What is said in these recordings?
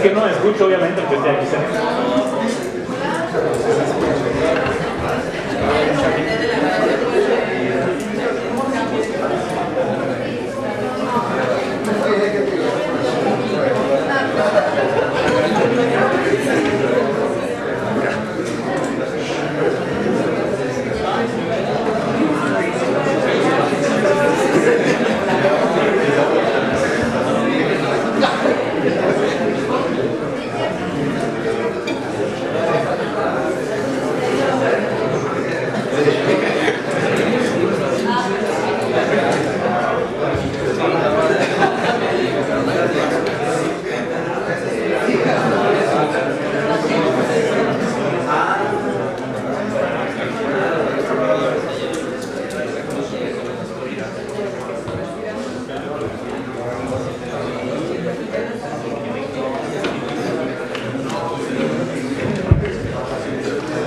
que no escucho, obviamente, que esté aquí cerca.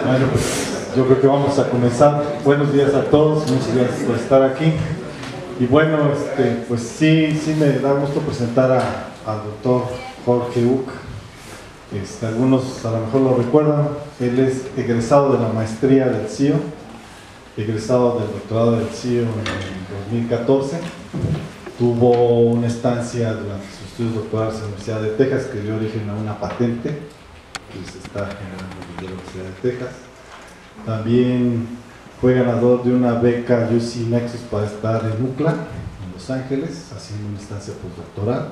Bueno, pues yo creo que vamos a comenzar. Buenos días a todos, muchas gracias por estar aquí. Y bueno, pues sí me da gusto presentar al doctor Jorge Uc. Algunos a lo mejor lo recuerdan, él es egresado de la maestría del CIO, egresado del doctorado del CIO en 2014, tuvo una estancia durante sus estudios doctorales en la Universidad de Texas que dio origen a una patente que se está generando en la Universidad de Texas. También fue ganador de una beca UC Nexus para estar en UCLA, en Los Ángeles, haciendo una estancia postdoctoral.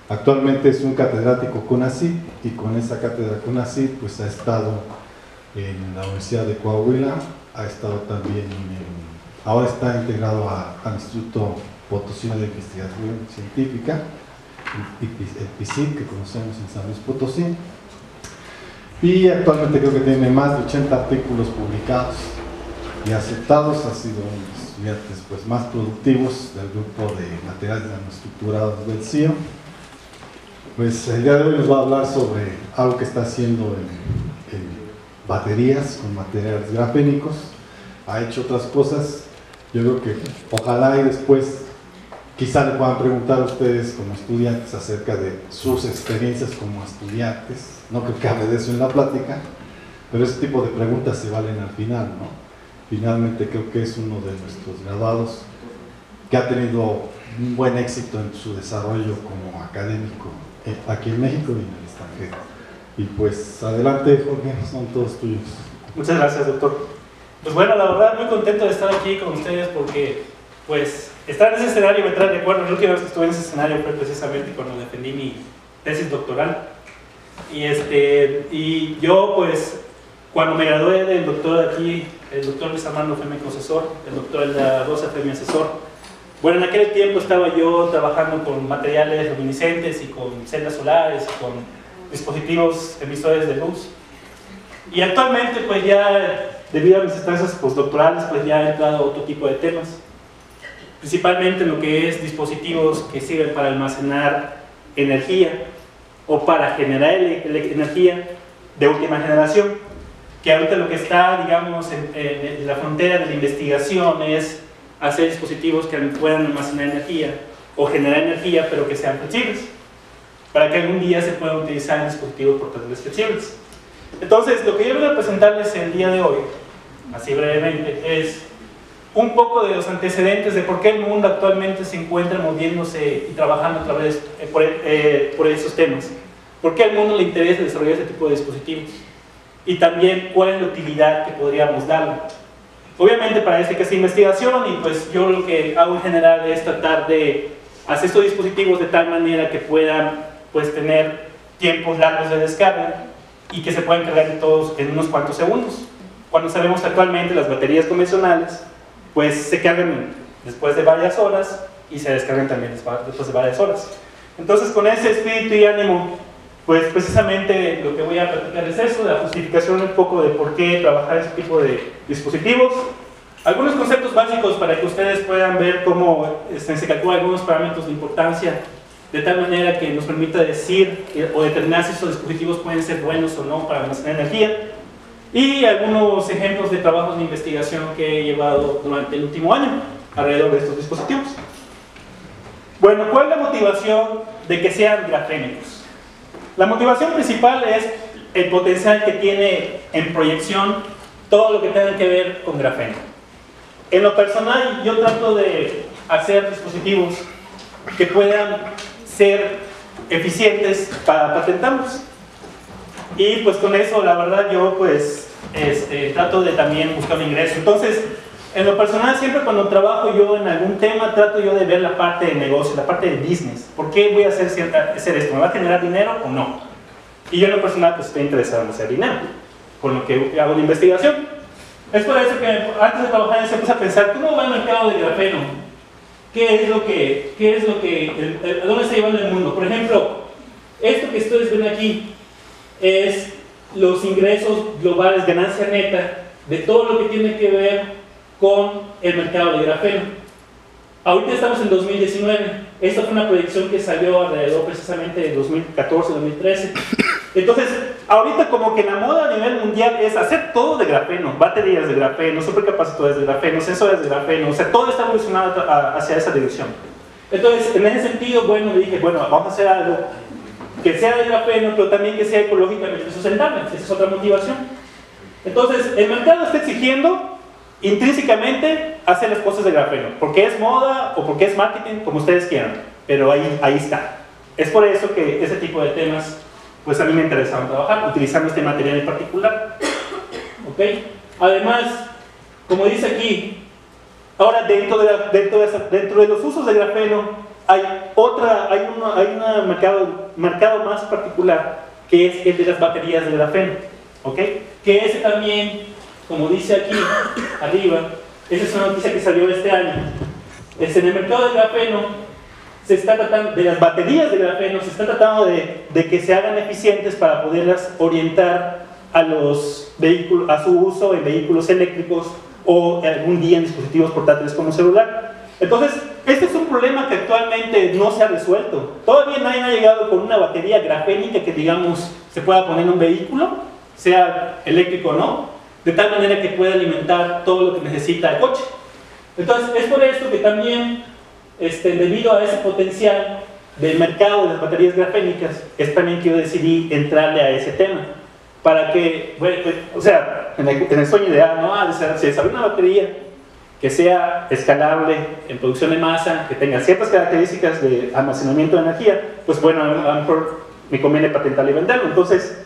Actualmente es un catedrático CONACYT y con esa cátedra CONACYT pues ha estado en la Universidad de Coahuila, ha estado también ahora está integrado al Instituto Potosino de Investigación Científica, el PICIT, que conocemos en San Luis Potosí, y actualmente creo que tiene más de 80 artículos publicados y aceptados. Ha sido uno de los estudiantes pues, más productivos del grupo de materiales nanoestructurados del CIO. Pues el día de hoy nos va a hablar sobre algo que está haciendo en baterías con materiales grafénicos. Ha hecho otras cosas. Yo creo que ojalá y después quizá le puedan preguntar a ustedes como estudiantes acerca de sus experiencias como estudiantes. No creo que hable de eso en la plática, pero ese tipo de preguntas se valen al final, ¿no? Finalmente creo que es uno de nuestros graduados que ha tenido un buen éxito en su desarrollo como académico aquí en México y en el extranjero. Y pues adelante, Jorge, son todos tuyos. Muchas gracias, doctor. Pues bueno, la verdad muy contento de estar aquí con ustedes porque pues estar en ese escenario me trae recuerdos. La última vez que estuve en ese escenario fue precisamente cuando defendí mi tesis doctoral. Y yo pues cuando me gradué del doctor aquí, el doctor Luis Armando fue mi asesor, el doctor Elda Rosa fue mi asesor. Bueno, en aquel tiempo estaba yo trabajando con materiales luminiscentes y con celdas solares y con dispositivos emisores de luz. Y actualmente pues ya debido a mis estancias postdoctorales pues ya he entrado a otro tipo de temas, principalmente en lo que es dispositivos que sirven para almacenar energía o para generar energía de última generación, que ahorita lo que está, digamos, en la frontera de la investigación es hacer dispositivos que puedan almacenar energía o generar energía, pero que sean flexibles, para que algún día se puedan utilizar en dispositivos portátiles flexibles. Entonces, lo que yo voy a presentarles el día de hoy, así brevemente, es un poco de los antecedentes de por qué el mundo actualmente se encuentra moviéndose y trabajando a través por esos temas. ¿Por qué al mundo le interesa desarrollar ese tipo de dispositivos? Y también cuál es la utilidad que podríamos darle. Obviamente para esto hay que hacer investigación y pues yo lo que hago en general es tratar de hacer estos dispositivos de tal manera que puedan pues tener tiempos largos de descarga y que se puedan cargar todos en unos cuantos segundos. Cuando sabemos que actualmente las baterías convencionales pues se cargan después de varias horas y se descargan también después de varias horas. Entonces con ese espíritu y ánimo pues precisamente lo que voy a platicar es eso, la justificación un poco de por qué trabajar ese tipo de dispositivos. Algunos conceptos básicos para que ustedes puedan ver cómo se calculan algunos parámetros de importancia de tal manera que nos permita decir o determinar si estos dispositivos pueden ser buenos o no para almacenar energía. Y algunos ejemplos de trabajos de investigación que he llevado durante el último año alrededor de estos dispositivos. Bueno, ¿cuál es la motivación de que sean grafénicos? La motivación principal es el potencial que tiene en proyección todo lo que tenga que ver con grafeno. En lo personal, yo trato de hacer dispositivos que puedan ser eficientes para patentarlos. Y pues con eso, la verdad, yo pues trato de también buscar un ingreso. Entonces, en lo personal, siempre cuando trabajo yo en algún tema, trato yo de ver la parte de negocio, la parte de business. ¿Por qué voy a hacer esto? ¿Me va a generar dinero o no? Y yo en lo personal pues estoy interesado en hacer dinero, con lo que hago de investigación. Es por eso que antes de trabajar en eso empecé a pensar, ¿cómo va el mercado de grafeno? ¿A dónde está llevando el mundo? Por ejemplo, esto que ustedes ven aquí es los ingresos globales, ganancia neta, de todo lo que tiene que ver con el mercado de grafeno. Ahorita estamos en 2019, esta fue una proyección que salió alrededor precisamente de 2014-2013. Entonces, ahorita como que la moda a nivel mundial es hacer todo de grafeno, baterías de grafeno, supercapacitores de grafeno, sensores de grafeno, o sea, todo está evolucionando hacia esa dirección. Entonces, en ese sentido, bueno, dije, bueno, vamos a hacer algo que sea de grafeno, pero también que sea ecológicamente sustentable. Esa es otra motivación. Entonces, el mercado está exigiendo intrínsecamente hacer las cosas de grafeno, porque es moda o porque es marketing, como ustedes quieran, pero ahí está. Es por eso que ese tipo de temas, pues a mí me interesaba trabajar, utilizando este material en particular. ¿Ok? Además, como dice aquí, ahora dentro de los usos de grafeno, hay un mercado más particular, que es el de las baterías de grafeno. ¿Ok? Que ese también, como dice aquí arriba, esa es una noticia que salió este año. En el mercado de grafeno se está tratando, de las baterías de grafeno, se está tratando de que se hagan eficientes para poderlas orientar a los vehículos, a su uso en vehículos eléctricos o algún día en dispositivos portátiles como celular. Entonces, este es un problema que actualmente no se ha resuelto. Todavía nadie ha llegado con una batería grafénica que, digamos, se pueda poner en un vehículo, sea eléctrico o no, de tal manera que pueda alimentar todo lo que necesita el coche. Entonces, es por esto que también, debido a ese potencial del mercado de las baterías grafénicas, es también que yo decidí entrarle a ese tema. Para que, bueno, o sea, en el sueño ideal, ¿no? Se desarrolla una batería que sea escalable en producción de masa, que tenga ciertas características de almacenamiento de energía, pues bueno, a lo mejor me conviene patentarlo y venderlo. Entonces,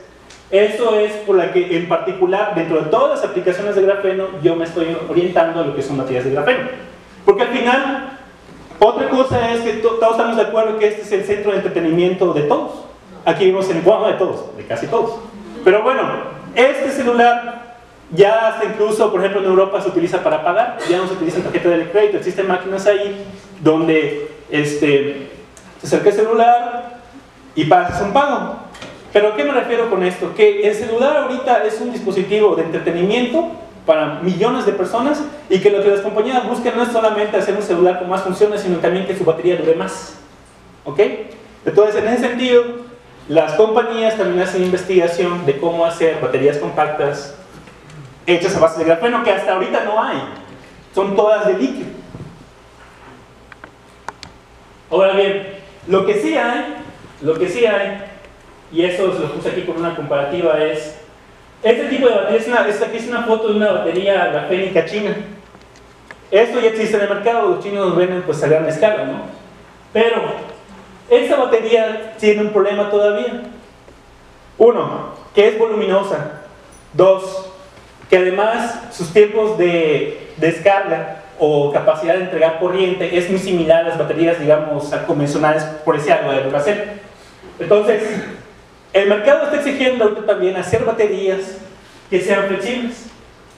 eso es por la que en particular, dentro de todas las aplicaciones de grafeno, yo me estoy orientando a lo que son baterías de grafeno. Porque al final, otra cosa es que todos estamos de acuerdo que este es el centro de entretenimiento de todos. Aquí vivimos en Guam, de todos, de casi todos. Pero bueno, este celular ya hasta incluso, por ejemplo, en Europa se utiliza para pagar, ya no se utiliza tarjeta de crédito, existen máquinas ahí donde se acerca el celular y pasas un pago. ¿Pero a qué me refiero con esto? Que el celular ahorita es un dispositivo de entretenimiento para millones de personas y que lo que las compañías buscan no es solamente hacer un celular con más funciones, sino también que su batería dure más. ¿Ok? Entonces, en ese sentido, las compañías también hacen investigación de cómo hacer baterías compactas hechas a base de grafeno, que hasta ahorita no hay. Son todas de litio. Ahora bien, lo que sí hay, y eso se lo puse aquí con una comparativa, es este tipo de batería. Esta aquí es una foto de una batería grafénica china. Esto ya existe en el mercado, los chinos nos venden pues a gran escala, ¿no? Pero esta batería tiene un problema todavía. Uno, que es voluminosa. Dos, que además sus tiempos de descarga o capacidad de entregar corriente es muy similar a las baterías, digamos, convencionales, por decir algo, de Duracell. Entonces, el mercado está exigiendo ahorita también hacer baterías que sean flexibles.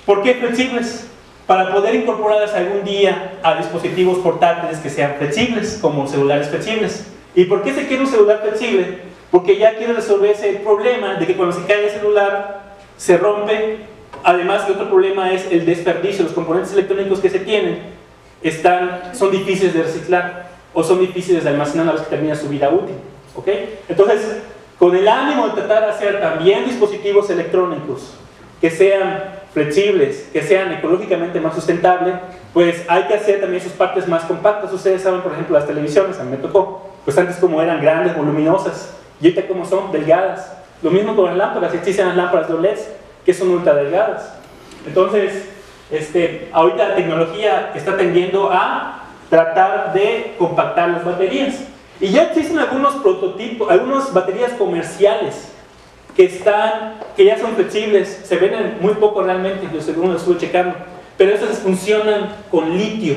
¿Por qué flexibles? Para poder incorporarlas algún día a dispositivos portátiles que sean flexibles, como celulares flexibles. ¿Y por qué se quiere un celular flexible? Porque ya quiere resolverse el problema de que cuando se cae el celular se rompe. Además, el otro problema es el desperdicio. Los componentes electrónicos que se tienen son difíciles de reciclar o son difíciles de almacenar a los que termina su vida útil. ¿Ok? Entonces, con el ánimo de tratar de hacer también dispositivos electrónicos que sean flexibles, que sean ecológicamente más sustentables, pues hay que hacer también sus partes más compactas. Ustedes saben, por ejemplo, las televisiones, a mí me tocó, pues antes como eran grandes, voluminosas, y ahorita como son delgadas. Lo mismo con las lámparas, existen las lámparas de OLED que son ultra delgadas. Entonces, ahorita la tecnología está tendiendo a tratar de compactar las baterías. Y ya existen algunos prototipos, algunas baterías comerciales que ya son flexibles, se venden muy poco realmente, yo según lo estuve checando, pero esas funcionan con litio.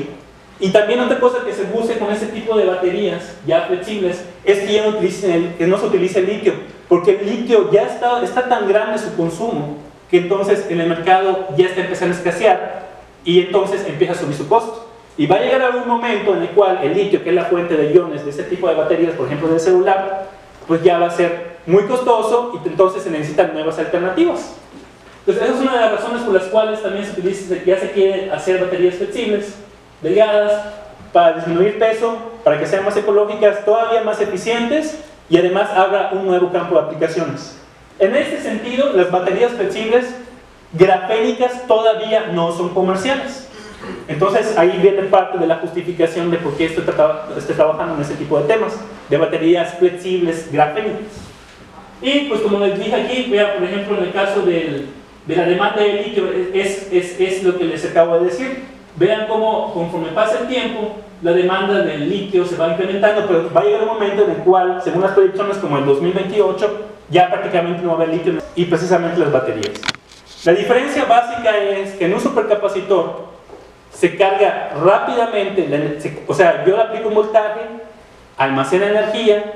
Y también otra cosa que se busca con ese tipo de baterías ya flexibles es que no se utilice el litio, porque el litio ya está tan grande su consumo que entonces en el mercado ya está empezando a escasear y entonces empieza a subir su costo. Y va a llegar algún momento en el cual el litio, que es la fuente de iones de este tipo de baterías, por ejemplo del celular, pues ya va a ser muy costoso y entonces se necesitan nuevas alternativas. Entonces esa es una de las razones por las cuales también ya se quiere hacer baterías flexibles, delgadas, para disminuir peso, para que sean más ecológicas, todavía más eficientes y además abra un nuevo campo de aplicaciones. En este sentido, las baterías flexibles grafénicas todavía no son comerciales. Entonces ahí viene parte de la justificación de por qué estoy trabajando en este tipo de temas, de baterías flexibles grafénicas. Y pues como les dije aquí, vean por ejemplo en el caso de la demanda de litio, es lo que les acabo de decir. Vean cómo conforme pasa el tiempo, la demanda del litio se va incrementando, pero va a llegar un momento en el cual, según las proyecciones como el 2028, ya prácticamente no va a haber litio y precisamente las baterías. La diferencia básica es que en un supercapacitor se carga rápidamente, o sea, yo le aplico un voltaje, almacena energía,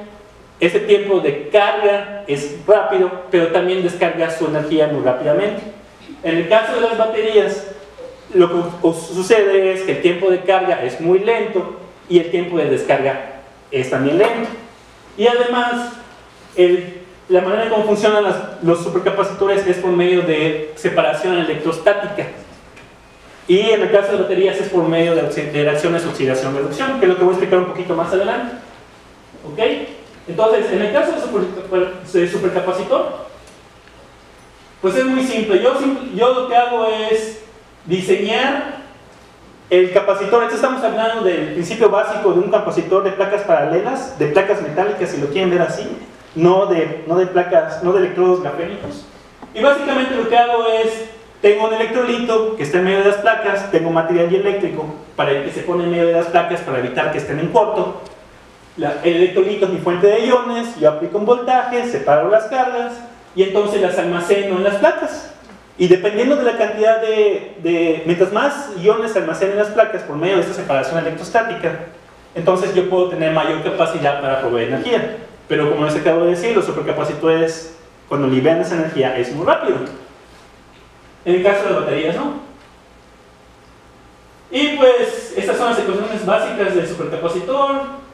ese tiempo de carga es rápido, pero también descarga su energía muy rápidamente. En el caso de las baterías, lo que sucede es que el tiempo de carga es muy lento y el tiempo de descarga es también lento. Y además, la manera en cómo funcionan los supercapacitores es por medio de separación electrostática. Y en el caso de baterías es por medio de reacciones oxidación-reducción, que es lo que voy a explicar un poquito más adelante. ¿Ok? Entonces, en el caso de supercapacitor, pues es muy simple. Yo lo que hago es diseñar el capacitor. Estamos hablando del principio básico de un capacitor de placas paralelas, de placas metálicas, si lo quieren ver así, no de electrodos grafénicos. Y básicamente lo que hago es, tengo un electrolito que está en medio de las placas, tengo material dieléctrico que se pone en medio de las placas para evitar que estén en corto. El electrolito es mi fuente de iones, yo aplico un voltaje, separo las cargas y entonces las almaceno en las placas. Y dependiendo de la cantidad mientras más iones almacenen en las placas por medio de esta separación electrostática, entonces yo puedo tener mayor capacidad para proveer energía. Pero como les acabo de decir, los supercapacitores, cuando liberan esa energía, es muy rápido. En el caso de las baterías, ¿no? Y pues, estas son las ecuaciones básicas del supercapacitor.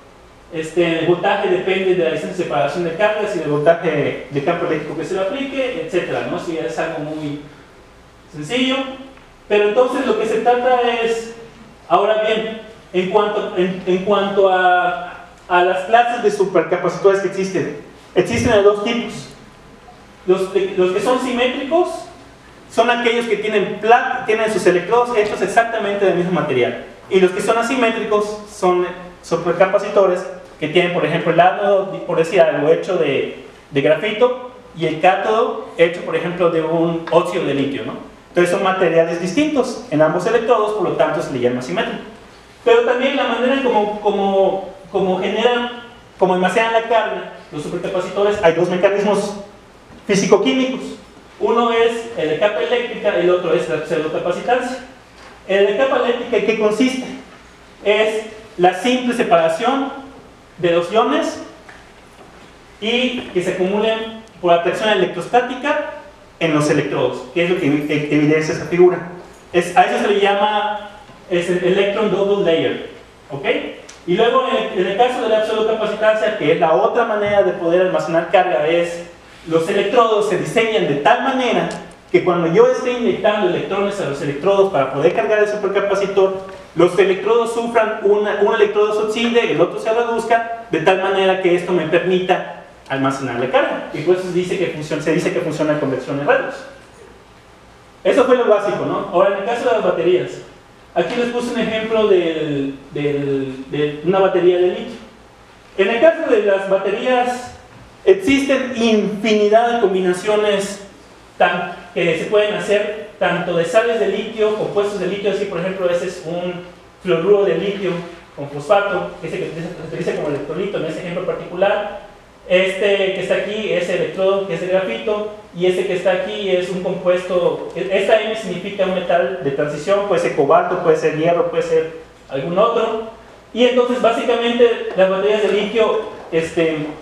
El voltaje depende de la distancia de separación de cargas y del voltaje de campo eléctrico que se le aplique, etcétera, ¿no? Si es algo muy sencillo. Pero entonces lo que se trata es, ahora bien, en cuanto a las clases de supercapacitores que existen de dos tipos. Los que son simétricos son aquellos que tienen sus electrodos hechos exactamente del mismo material. Y los que son asimétricos son supercapacitores que tienen, por ejemplo, el ánodo, por decir algo, hecho de grafito y el cátodo hecho, por ejemplo, de un óxido de litio, ¿no? Entonces son materiales distintos en ambos electrodos, por lo tanto se le llama asimétrico. Pero también la manera como almacenan la carga, los supercapacitores, hay dos mecanismos físico-químicos. Uno es el de capa eléctrica, el otro es la pseudocapacitancia. El de capa eléctrica, ¿en qué consiste? Es la simple separación de los iones y que se acumulen por atracción electrostática en los electrodos, que es lo que evidencia esa figura. A eso se le llama el electron double layer, ¿ok? Y luego en el caso de la pseudocapacitancia, que es la otra manera de poder almacenar carga, es los electrodos se diseñan de tal manera que cuando yo esté inyectando electrones a los electrodos para poder cargar el supercapacitor, los electrodos sufran, un electrodo se oxide, el otro se reduzca, de tal manera que esto me permita almacenar la carga. Y por eso se dice que funciona en convección de redos. Eso fue lo básico, ¿no? Ahora, en el caso de las baterías, aquí les puse un ejemplo de una batería de litio. En el caso de las baterías Existen infinidad de combinaciones que se pueden hacer tanto de sales de litio, compuestos de litio, así por ejemplo ese es un fluoruro de litio con fosfato, ese que se utiliza como electrolito en ese ejemplo particular. Este que está aquí es electrodo que es de grafito, y este que está aquí es un compuesto, esta M significa un metal de transición, puede ser cobalto, puede ser hierro, puede ser algún otro. Y entonces básicamente las baterías de litio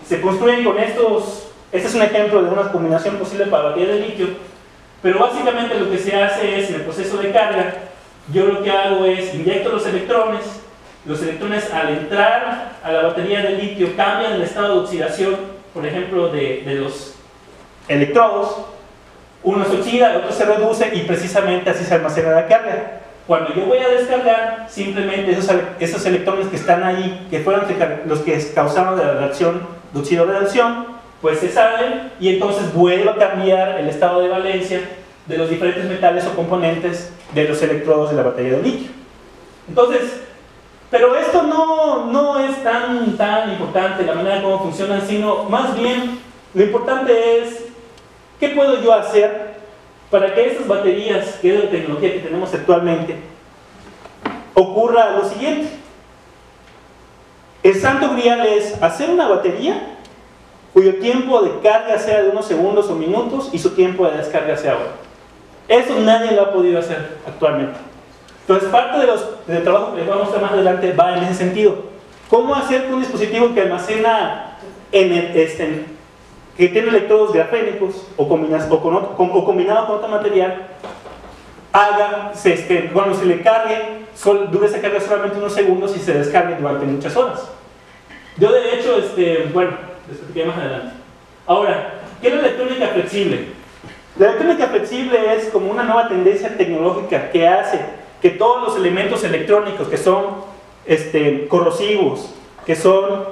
se construyen con estos. Este es un ejemplo de una combinación posible para baterías de litio, pero básicamente lo que se hace es, en el proceso de carga, yo lo que hago es inyecto los electrones al entrar a la batería de litio cambian el estado de oxidación, por ejemplo, de los electrodos. Uno se oxida, otro se reduce, y precisamente así se almacena la carga. Cuando yo voy a descargar, simplemente esos electrones que están ahí, que fueron los que causaron la reacción de oxido-reducción, pues se salen, y entonces vuelve a cambiar el estado de valencia de los diferentes metales o componentes de los electrodos de la batería de litio. Entonces, pero esto no es tan importante la manera como funcionan, sino más bien lo importante es ¿qué puedo yo hacer para que estas baterías, que es la tecnología que tenemos actualmente, ocurra lo siguiente? El santo grial es hacer una batería cuyo tiempo de carga sea de unos segundos o minutos y su tiempo de descarga sea hora. Eso nadie lo ha podido hacer actualmente. Entonces parte del trabajo que les voy a mostrar más adelante va en ese sentido. ¿Cómo hacer que un dispositivo que almacena que tiene electrodos grafénicos o combinado con otro material, cuando se le cargue, dure esa carga solamente unos segundos y se descargue durante muchas horas? Yo de hecho, bueno, les expliqué más adelante. Ahora, ¿qué es la electrónica flexible? La electrónica flexible es como una nueva tendencia tecnológica que hace que todos los elementos electrónicos que son corrosivos, que son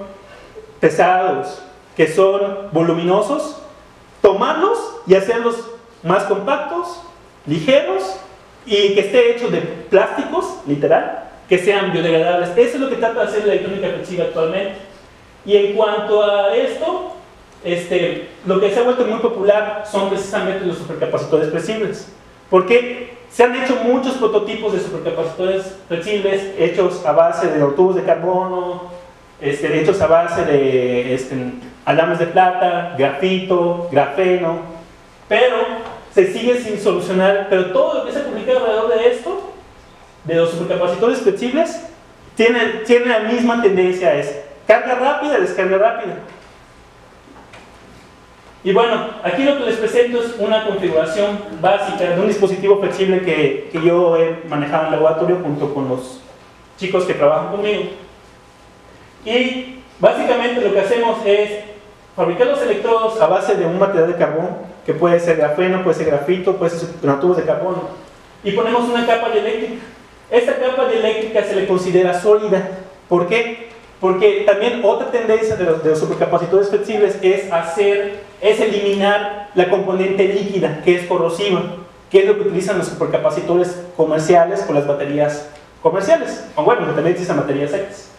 pesados, que son voluminosos, tomarlos y hacerlos más compactos, ligeros, y que esté hecho de plásticos, literal, que sean biodegradables. Eso es lo que trata de hacer la electrónica flexible actualmente. Y en cuanto a esto, lo que se ha vuelto muy popular son precisamente los supercapacitores flexibles, porque se han hecho muchos prototipos de supercapacitores flexibles hechos a base de tubos de carbono, hechos a base de alambres de plata, grafito, grafeno, pero se sigue sin solucionar. Pero todo lo que se ha publicado alrededor de esto, de los supercapacitores flexibles, tiene la misma tendencia, es carga rápida, descarga rápida. Y bueno, aquí lo que les presento es una configuración básica de un dispositivo flexible que yo he manejado en el laboratorio junto con los chicos que trabajan conmigo. Y básicamente lo que hacemos es fabricar los electrodos a base de un material de carbón, que puede ser grafeno, puede ser grafito, puede ser tubos de carbono, y ponemos una capa dieléctrica. Esta capa dieléctrica se le considera sólida. ¿Por qué? Porque también otra tendencia de los supercapacitores flexibles es eliminar la componente líquida, que es corrosiva, que es lo que utilizan los supercapacitores comerciales con las baterías comerciales, o bueno, que también utilizan baterías secas.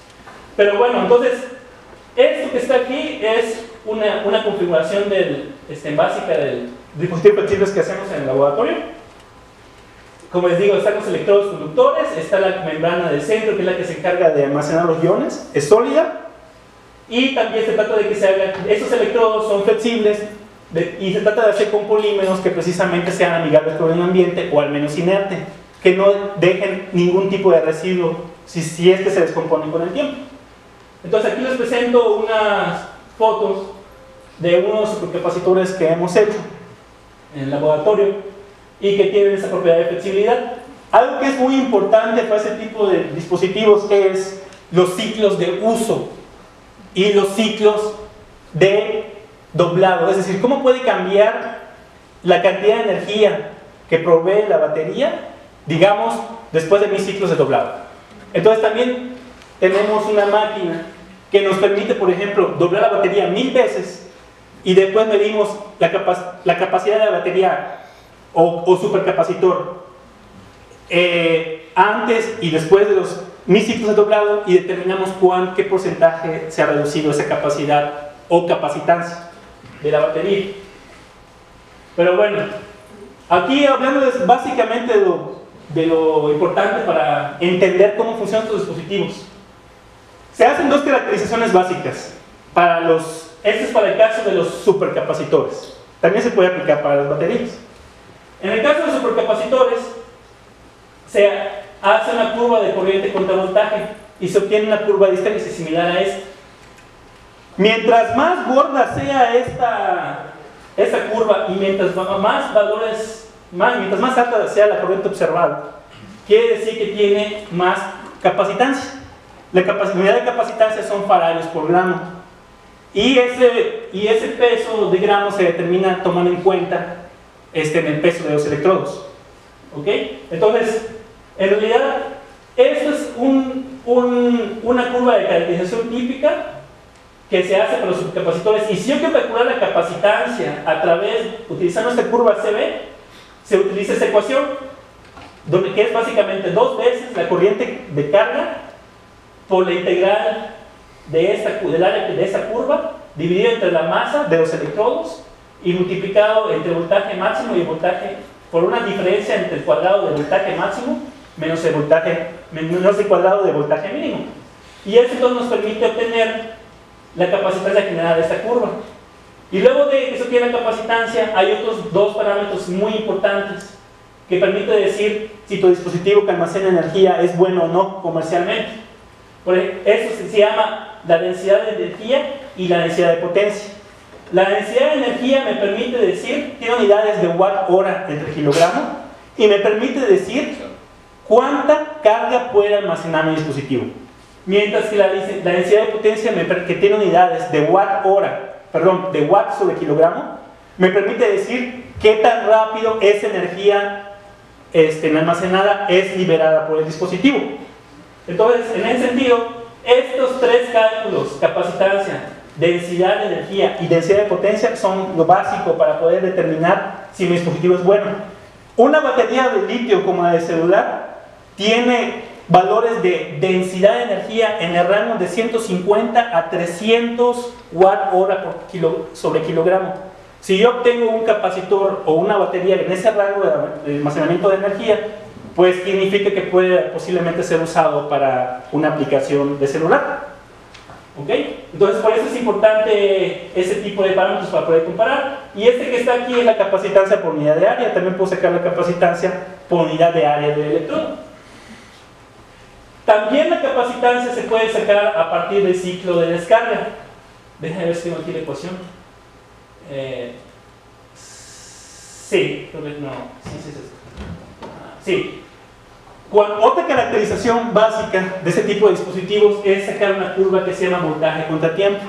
Pero bueno, entonces, esto que está aquí es una configuración básica del dispositivo flexible que hacemos en el laboratorio. Como les digo, están los electrodos conductores, está la membrana del centro, que es la que se encarga de almacenar los iones, es sólida, y también se trata de que estos electrodos son flexibles, y se trata de hacer con polímeros que precisamente sean amigables con el ambiente, o al menos inerte, que no dejen ningún tipo de residuo si es que se descomponen con el tiempo. Entonces aquí les presento unas fotos de unos supercapacitores que hemos hecho en el laboratorio y que tienen esa propiedad de flexibilidad. Algo que es muy importante para ese tipo de dispositivos es los ciclos de uso y los ciclos de doblado, es decir, cómo puede cambiar la cantidad de energía que provee la batería, digamos, después de 1000 ciclos de doblado. Entonces también tenemos una máquina que nos permite, por ejemplo, doblar la batería 1000 veces, y después medimos la capacidad de la batería o supercapacitor antes y después de los 1000 ciclos de doblado, y determinamos qué porcentaje se ha reducido esa capacidad o capacitancia. de la batería. Pero bueno, aquí hablando básicamente de lo importante para entender cómo funcionan estos dispositivos. Se hacen dos caracterizaciones básicas. Este es para el caso de los supercapacitores. También se puede aplicar para las baterías. En el caso de los supercapacitores, se hace una curva de corriente contra voltaje y se obtiene una curva de histeresis similar a esta. Mientras más gorda sea esta curva y mientras más alta sea la corriente observada, quiere decir que tiene más capacitancia. La unidad de capacitancia son faradios por gramo. Y ese peso de gramos se determina tomando en cuenta en el peso de los electrodos. ¿Ok? Entonces, en realidad, esto es una curva de caracterización típica que se hace para los supercapacitores. Y si yo quiero calcular la capacitancia utilizando esta curva CB, se utiliza esta ecuación, que es básicamente 2 veces la corriente de carga por la integral del área de esa curva, dividido entre la masa de los electrodos y multiplicado entre voltaje máximo y voltaje, por una diferencia entre el cuadrado de voltaje máximo menos el cuadrado de voltaje mínimo. Y eso entonces nos permite obtener la capacitancia generada de esta curva. Y luego de que se obtiene la capacitancia, hay otros dos parámetros muy importantes que permiten decir si tu dispositivo que almacena energía es bueno o no comercialmente. Eso se llama la densidad de energía y la densidad de potencia. La densidad de energía me permite decir, tiene unidades de watt-hora entre kilogramo, y me permite decir cuánta carga puede almacenar mi dispositivo. Mientras que la densidad de potencia, que tiene unidades de de watts sobre kilogramo, me permite decir qué tan rápido esa energía almacenada es liberada por el dispositivo. Entonces, en ese sentido, estos tres cálculos, capacitancia, densidad de energía y densidad de potencia, son lo básico para poder determinar si mi dispositivo es bueno. Una batería de litio como la de celular tiene valores de densidad de energía en el rango de 150 a 300 watt-hora sobre kilogramo. Si yo obtengo un capacitor o una batería en ese rango de almacenamiento de energía, pues significa que puede posiblemente ser usado para una aplicación de celular. ¿Ok? Entonces, por eso es importante ese tipo de parámetros para poder comparar. Y este que está aquí es la capacitancia por unidad de área. También puedo sacar la capacitancia por unidad de área del electrodo. También la capacitancia se puede sacar a partir del ciclo de descarga. Déjame ver si tengo aquí la ecuación. Sí, creo que no. Sí. Otra caracterización básica de ese tipo de dispositivos es sacar una curva que se llama voltaje contra tiempo.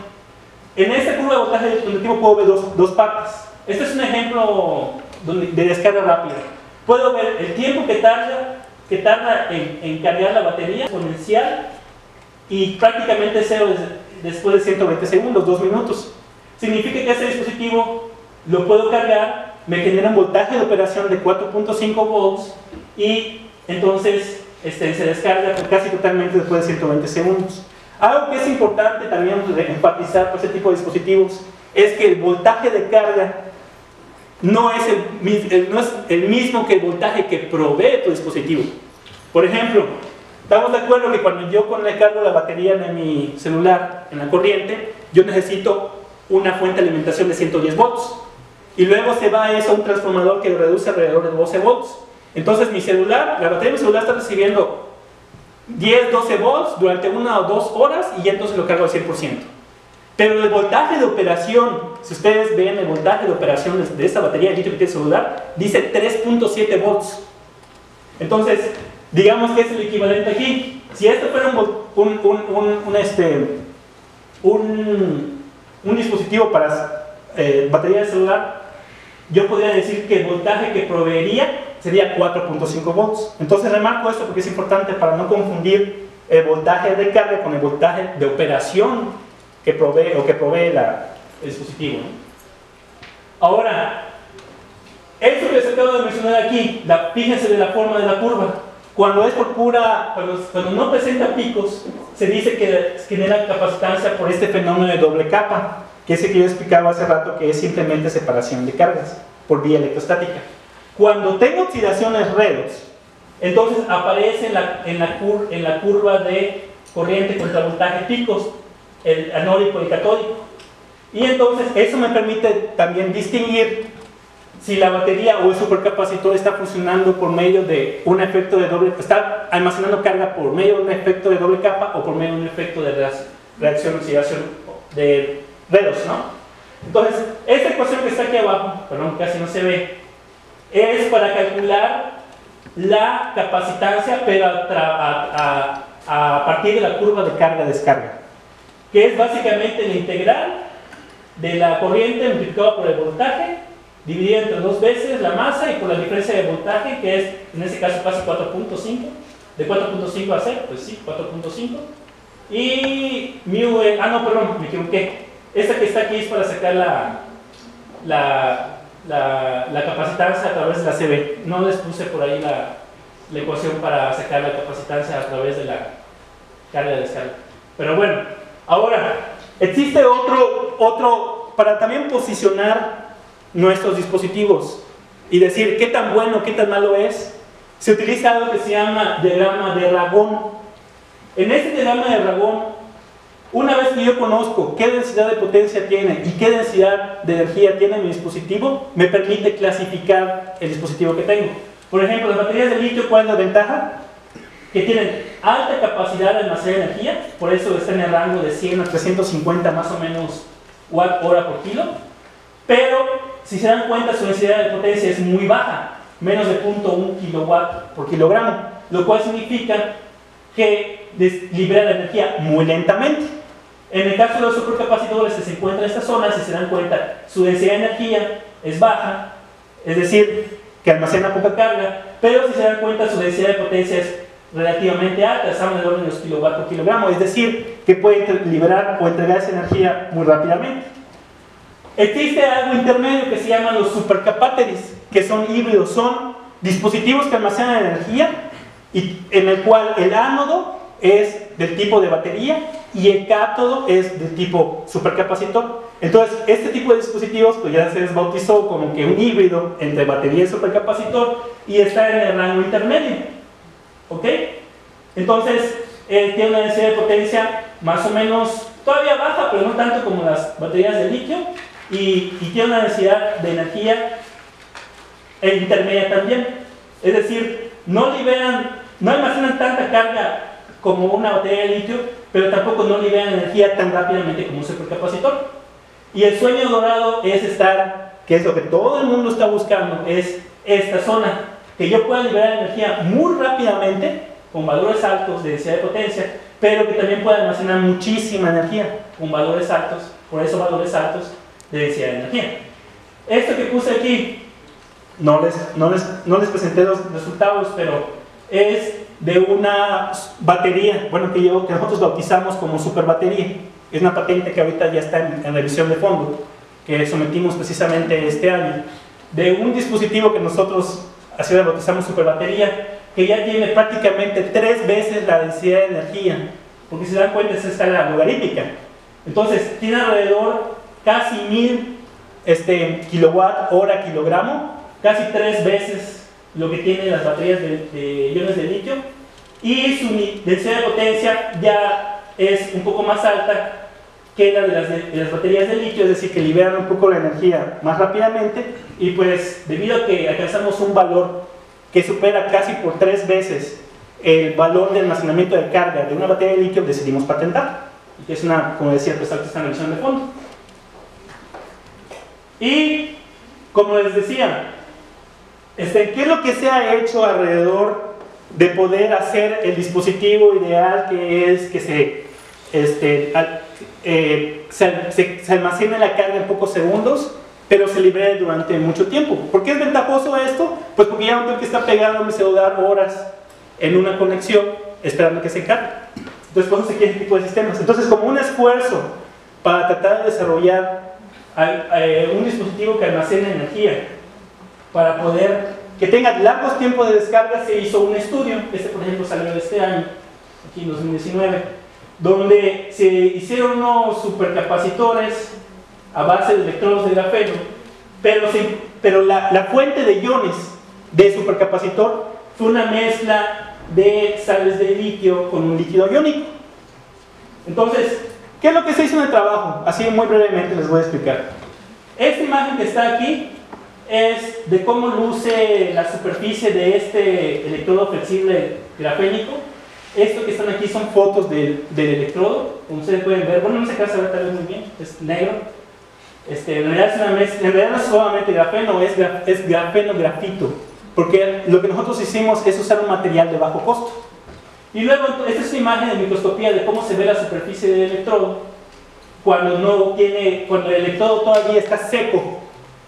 En esta curva de voltaje contra tiempo puedo ver dos partes. Este es un ejemplo de descarga rápida. Puedo ver el tiempo que tarda en cargar la batería exponencial y prácticamente cero después de 120 segundos, 2 minutos. Significa que este dispositivo lo puedo cargar, me genera un voltaje de operación de 4.5 volts y entonces se descarga casi totalmente después de 120 segundos. Algo que es importante también enfatizar por este tipo de dispositivos es que el voltaje de carga no es el mismo que el voltaje que provee tu dispositivo. Por ejemplo, estamos de acuerdo que cuando yo cargo la batería de mi celular en la corriente, yo necesito una fuente de alimentación de 110 volts. Y luego se va eso a un transformador que lo reduce alrededor de 12 volts. Entonces la batería de mi celular está recibiendo 10-12 volts durante 1 o 2 horas y ya entonces lo cargo al 100%. Pero el voltaje de operación, si ustedes ven el voltaje de operación de esta batería de litio que tiene el celular, dice 3.7 volts. Entonces, digamos que es el equivalente aquí. Si esto fuera un dispositivo para batería de celular, yo podría decir que el voltaje que proveería sería 4.5 volts. Entonces remarco esto porque es importante para no confundir el voltaje de carga con el voltaje de operación que provee el dispositivo, ¿no? Ahora, esto que les acabo de mencionar aquí, fíjense de la forma de la curva. Cuando no presenta picos, se dice que genera capacitancia por este fenómeno de doble capa, que es el que yo explicaba hace rato, que es simplemente separación de cargas por vía electrostática. Cuando tengo oxidaciones redox, entonces aparece en la curva de corriente contra voltaje picos, el anódico y el catódico. Y entonces eso me permite también distinguir si la batería o el supercapacitor está funcionando por medio de un efecto de doble, está almacenando carga por medio de un efecto de doble capa o por medio de un efecto de reacción-oxidación de redox, ¿no? Entonces, esta ecuación que está aquí abajo, perdón, casi no se ve, es para calcular la capacitancia, pero a partir de la curva de carga-descarga, que es básicamente la integral de la corriente multiplicada por el voltaje, dividida entre dos veces la masa y por la diferencia de voltaje, que es, en este caso pasa 4.5, de 4.5 a 0, pues sí, 4.5, y mu, no, perdón, me equivoqué, esta que está aquí es para sacar la capacitancia a través de la CB. No les puse por ahí la ecuación para sacar la capacitancia a través de la carga de descarga. Pero bueno, ahora, existe otro para también posicionar nuestros dispositivos y decir qué tan bueno, qué tan malo es. Se utiliza algo que se llama diagrama de Ragón. En este diagrama de Ragón, una vez que yo conozco qué densidad de potencia tiene y qué densidad de energía tiene mi dispositivo, me permite clasificar el dispositivo que tengo. Por ejemplo, las baterías de litio, ¿cuál es la ventaja? Que tienen alta capacidad de almacenar energía, por eso está en el rango de 100 a 350 más o menos watt-hora por kilo, pero si se dan cuenta su densidad de potencia es muy baja, menos de 0.1 kilowatt por kilogramo, lo cual significa que libera la energía muy lentamente. En el caso de los supercapacitores que se encuentran en esta zona, si se dan cuenta, su densidad de energía es baja, es decir, que almacena poca carga, pero si se dan cuenta, su densidad de potencia es relativamente alta, estamos en el orden de los kilowatts por kilogramo, es decir, que puede liberar o entregar esa energía muy rápidamente. Existe algo intermedio que se llaman los supercapacities, que son híbridos, son dispositivos que almacenan energía y en el cual el ánodo es del tipo de batería y el cátodo es del tipo supercapacitor. Entonces, este tipo de dispositivos pues ya se desbautizó como que un híbrido entre batería y supercapacitor y está en el rango intermedio. ¿Ok? Entonces, tiene una densidad de potencia más o menos todavía baja, pero no tanto como las baterías de litio, y tiene una densidad de energía intermedia también. Es decir, no almacenan tanta carga como una batería de litio, pero tampoco no liberan energía tan rápidamente como un supercapacitor. Y el sueño dorado es estar, que es lo que todo el mundo está buscando, es esta zona, que yo pueda liberar energía muy rápidamente, con valores altos de densidad de potencia, pero que también pueda almacenar muchísima energía, con valores altos, por eso valores altos de densidad de energía. Esto que puse aquí, no les presenté los resultados, pero es de una batería, bueno, que nosotros bautizamos como superbatería. Es una patente que ahorita ya está en revisión de fondo, que sometimos precisamente este año, de un dispositivo que nosotros así lo bautizamos superbatería, que ya tiene prácticamente 3 veces la densidad de energía, porque si se dan cuenta es escala logarítmica. Entonces tiene alrededor casi 1000 kilowatt hora kilogramo, casi 3 veces lo que tienen las baterías de iones de litio, y su densidad de potencia ya es un poco más alta que la de las baterías de litio, es decir, que liberan un poco la energía más rápidamente, y pues debido a que alcanzamos un valor que supera casi por 3 veces el valor de almacenamiento de carga de una batería de litio, decidimos patentar, y que es una, como decía, pues está en revisión de fondo. Y como les decía, ¿qué es lo que se ha hecho alrededor de poder hacer el dispositivo ideal, que es que se almacene la carga en pocos segundos, pero se libere durante mucho tiempo? ¿Por qué es ventajoso esto? Pues porque ya no tengo que estar pegado a mi celular horas en una conexión esperando que se cargue. Entonces, por eso se quieren este tipo de sistemas. Entonces, como un esfuerzo para tratar de desarrollar un dispositivo que almacene energía para poder que tenga largos tiempos de descarga, se hizo un estudio. Por ejemplo salió de este año, aquí en 2019, donde se hicieron unos supercapacitores a base de electrodos de grafeno, pero la fuente de iones de supercapacitor fue una mezcla de sales de litio con un líquido iónico. Entonces, ¿qué es lo que se hizo en el trabajo? Así muy brevemente les voy a explicar. Esta imagen que está aquí es de cómo luce la superficie de este electrodo flexible grafénico. Esto que están aquí son fotos del electrodo, como ustedes pueden ver. Bueno, no se alcanza a ver tal vez muy bien, es negro. En realidad es una mezcla, en realidad no es solamente grafeno, es grafeno grafito, porque lo que nosotros hicimos es usar un material de bajo costo. Y luego, esta es una imagen de microscopía de cómo se ve la superficie del electrodo cuando el electrodo todavía está seco.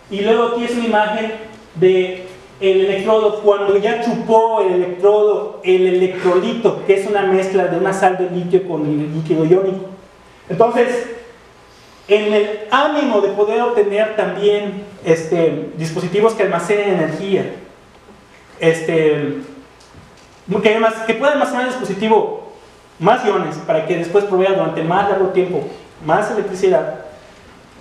Y luego aquí es una imagen de el electrodo cuando ya chupó el electrodo el electrolito, que es una mezcla de una sal de litio con el líquido iónico. Entonces, en el ánimo de poder obtener también dispositivos que almacenen energía, que pueda almacenar el dispositivo más iones para que después provea durante más largo tiempo más electricidad,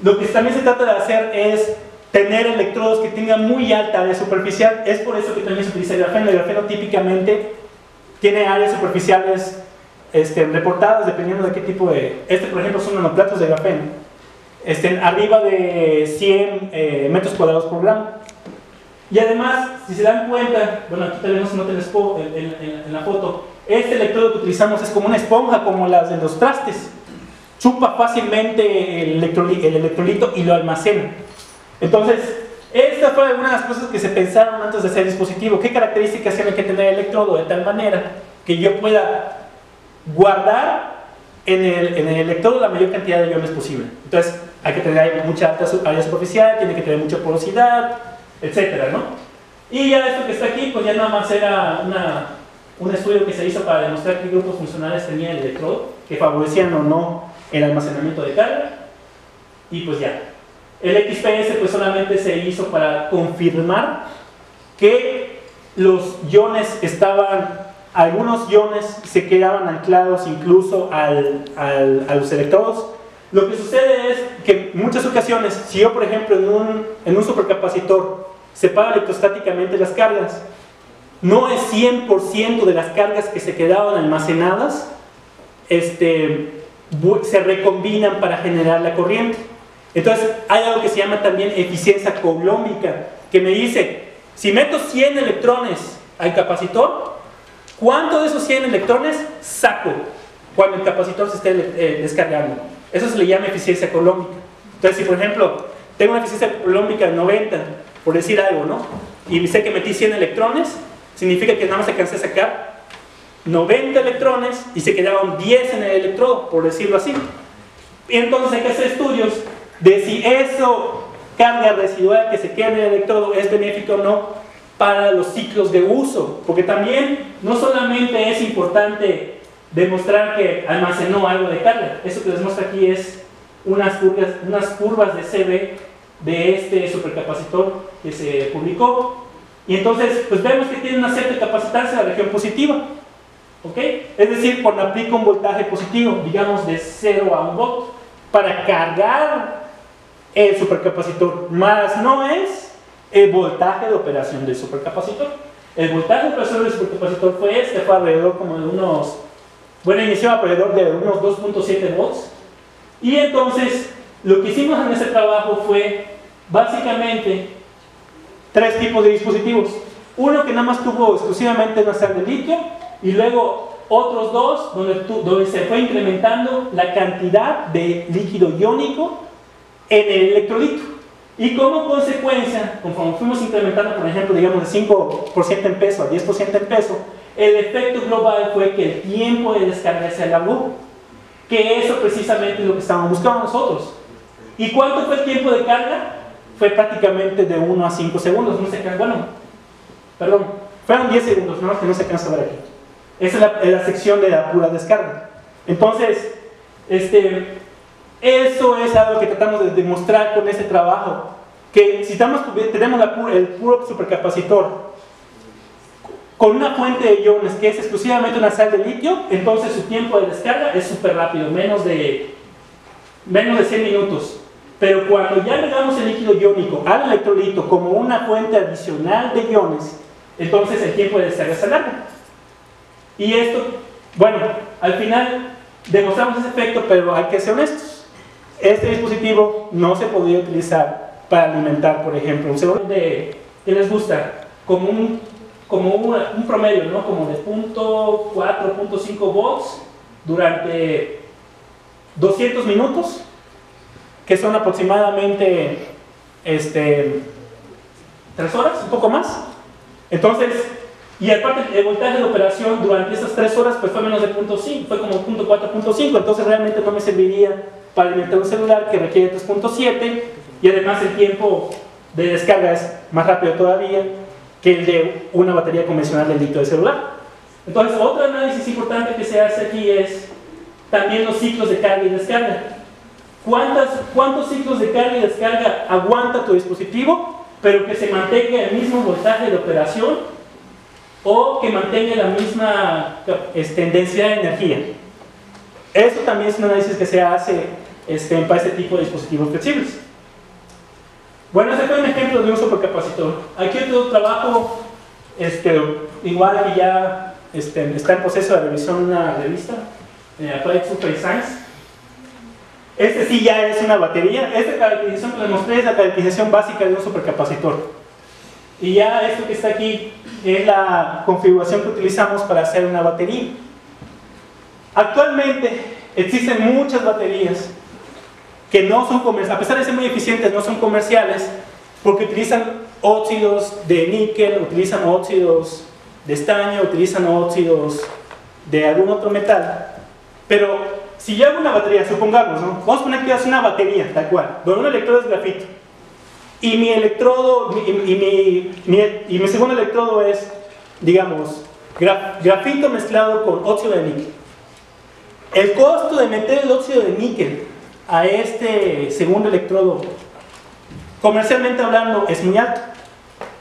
lo que también se trata de hacer es tener electrodos que tengan muy alta área superficial. Es por eso que también se utiliza el grafeno. El grafeno típicamente tiene áreas superficiales reportadas dependiendo de qué tipo de... por ejemplo son nanoplatos de grafeno, arriba de 100 metros cuadrados por gramo. Y además, si se dan cuenta, bueno, aquí tal vez no se note en la foto, este electrodo que utilizamos es como una esponja, como las de los trastes. Chupa fácilmente el electrolito y lo almacena. Entonces, esta fue una de las cosas que se pensaron antes de hacer el dispositivo. ¿Qué características tiene que tener el electrodo de tal manera que yo pueda guardar en el electrodo la mayor cantidad de iones posible? Entonces, hay que tener mucha área superficial, tiene que tener mucha porosidad, etcétera, ¿no? Y ya esto que está aquí, pues ya nada más era un estudio que se hizo para demostrar qué grupos funcionales tenía el electrodo, que favorecían o no el almacenamiento de carga, y pues ya. El XPS pues solamente se hizo para confirmar que los iones algunos iones se quedaban anclados incluso a los electrodos. Lo que sucede es que en muchas ocasiones, si yo por ejemplo en un supercapacitor separo electrostáticamente las cargas, no es 100% de las cargas que se quedaban almacenadas se recombinan para generar la corriente. Entonces hay algo que se llama también eficiencia coulombica, que me dice, si meto 100 electrones al capacitor, ¿cuánto de esos 100 electrones saco cuando el capacitor se esté descargando? Eso se le llama eficiencia coulombica. Entonces, si por ejemplo tengo una eficiencia coulombica de 90, por decir algo, ¿no? Y sé que metí 100 electrones, significa que nada más alcancé a sacar 90 electrones y se quedaron 10 en el electrodo, por decirlo así. Y entonces hay que hacer estudios de si eso, carga residual que se queda en el electrodo, es benéfico o no para los ciclos de uso, porque también no solamente es importante demostrar que almacenó algo de carga. Eso que les muestro aquí es unas curvas de CV de este supercapacitor que se publicó, y entonces pues vemos que tiene una cierta capacitancia en la región positiva, ¿ok? Es decir, cuando aplico un voltaje positivo, digamos de 0 a 1 volt, para cargar el supercapacitor, más no es el voltaje de operación del supercapacitor. El voltaje de operación del supercapacitor fue alrededor como de inició alrededor de unos 2.7 volts. Y entonces lo que hicimos en ese trabajo fue básicamente 3 tipos de dispositivos. Uno que nada más tuvo exclusivamente una sal de litio, y luego otros 2 donde se fue incrementando la cantidad de líquido iónico en el electrolito. Y como consecuencia, conforme fuimos incrementando, por ejemplo, digamos de 5% en peso a 10% en peso, el efecto global fue que el tiempo de descarga se alargó, que eso precisamente es lo que estábamos buscando nosotros. ¿Y cuánto fue el tiempo de carga? Fue prácticamente de 1 a 5 segundos, fueron 10 segundos, ¿no? Que no se alcanza a ver aquí. Esa es la sección de la pura descarga. Entonces, eso es algo que tratamos de demostrar con este trabajo, que si tenemos el puro supercapacitor con una fuente de iones que es exclusivamente una sal de litio, entonces su tiempo de descarga es súper rápido, menos de 100 minutos. Pero cuando ya agregamos el líquido iónico al electrolito como una fuente adicional de iones, entonces el tiempo de descarga se alarga. Y esto, bueno, al final demostramos ese efecto, pero hay que ser honestos. Este dispositivo no se podía utilizar para alimentar, por ejemplo, un celular ¿qué les gusta? Como un promedio, ¿no? Como de 0.4, 0.5 volts durante 200 minutos, que son aproximadamente 3 horas, un poco más. Entonces, y aparte el voltaje de operación durante esas 3 horas pues fue menos de 0.5, fue como 0.4, 0.5, entonces realmente no me serviría para alimentar un celular que requiere 3.7 y además el tiempo de descarga es más rápido todavía que el de una batería convencional de litio de celular. Entonces, otro análisis importante que se hace aquí es también los ciclos de carga y descarga. ¿Cuántos ciclos de carga y descarga aguanta tu dispositivo, pero que se mantenga el mismo voltaje de operación o que mantenga la misma densidad de energía? Esto también es un análisis que se hace para este tipo de dispositivos flexibles. Bueno, este fue un ejemplo de un supercapacitor. Aquí otro trabajo, igual que ya está en proceso de revisión en una revista, Applied Super Science. Este sí ya es una batería. Esta caracterización que les mostré es la caracterización básica de un supercapacitor. Y ya esto que está aquí es la configuración que utilizamos para hacer una batería. Actualmente existen muchas baterías que no son comerciales, a pesar de ser muy eficientes, no son comerciales, porque utilizan óxidos de níquel, utilizan óxidos de estaño, utilizan óxidos de algún otro metal. Pero si yo hago una batería, supongamos, ¿no? Vamos a poner que es una batería, tal cual, donde un electrodo es grafito, y mi electrodo, y mi segundo electrodo es, digamos, grafito mezclado con óxido de níquel. El costo de meter el óxido de níquel a este segundo electrodo, comercialmente hablando, es muy alto.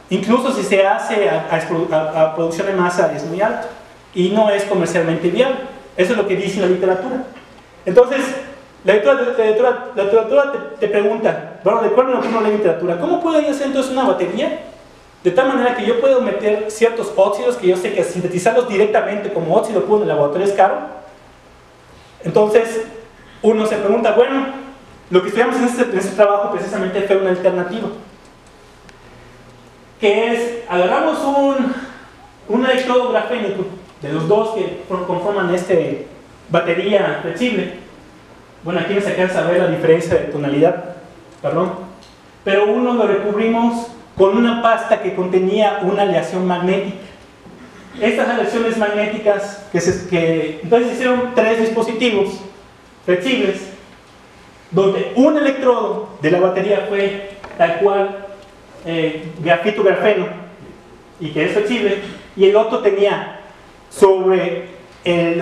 Incluso si se hace a producción de masa es muy alto y no es comercialmente viable. Eso es lo que dice la literatura. Entonces, la literatura te pregunta, bueno, de acuerdo a lo que uno lee en literatura, ¿cómo puedo yo hacer entonces una batería? De tal manera que yo puedo meter ciertos óxidos que yo sé que sintetizarlos directamente como óxido puro en el laboratorio es caro. Entonces, uno se pregunta, bueno, lo que estudiamos en este trabajo precisamente fue una alternativa, que es, agarramos un electrodo grafénico de los dos que conforman batería flexible. Bueno, aquí no se alcanza a ver la diferencia de tonalidad, perdón, pero uno lo recubrimos con una pasta que contenía una aleación magnética. Estas aleaciones magnéticas, entonces hicieron 3 dispositivos flexibles, donde un electrodo de la batería fue tal cual grafito grafeno y que es flexible, y el otro tenía sobre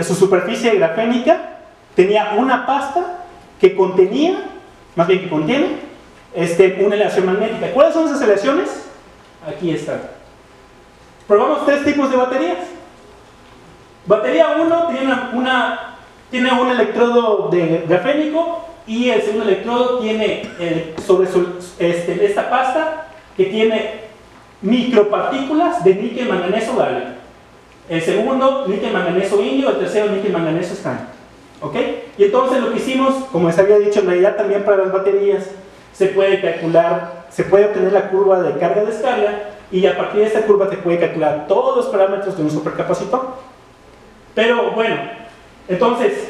su superficie grafénica tenía una pasta que contiene una aleación magnética. ¿Cuáles son esas aleaciones? Aquí están. Probamos 3 tipos de baterías. Batería 1 tiene un electrodo de grafénico y el segundo electrodo tiene sobre esta pasta que tiene micropartículas de níquel, manganeso, galio. El segundo, níquel, manganeso, indio. El tercero, níquel, manganeso, estaño. ¿Ok? Y entonces lo que hicimos, como les había dicho, en realidad también para las baterías se puede calcular, se puede obtener la curva de carga-descarga y a partir de esta curva se puede calcular todos los parámetros de un supercapacitor. Pero bueno, entonces,